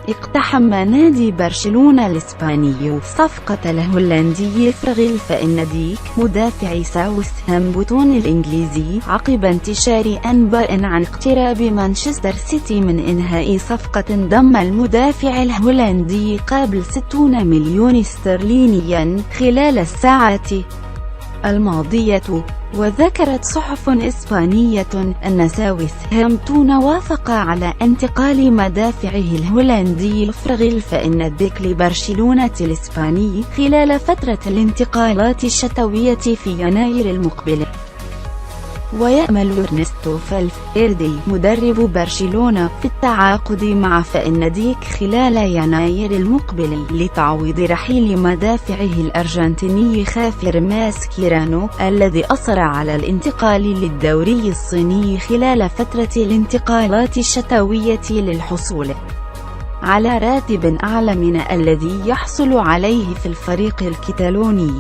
اقتحم نادي برشلونة الإسباني صفقة الهولندي فرغيل فإن ديك مدافع ساوثهامبتون الإنجليزي عقب انتشار أنباء عن اقتراب مانشستر سيتي من إنهاء صفقة ضم المدافع الهولندي قابل 60 مليون استرلينيا خلال الساعات الماضية. وذكرت صحف إسبانية أن ساوثهامبتون وافق على انتقال مدافعه الهولندي فرغيل فإن ديك لبرشلونة الإسباني خلال فترة الانتقالات الشتوية في يناير المقبل. ويأمل إرنستو فالفيردي مدرب برشلونة في التعاقد مع فإن ديك خلال يناير المقبل لتعويض رحيل مدافعه الأرجنتيني خافير ماسكيرانو الذي أصر على الانتقال للدوري الصيني خلال فترة الانتقالات الشتوية للحصول على راتب أعلى من الذي يحصل عليه في الفريق الكتالوني.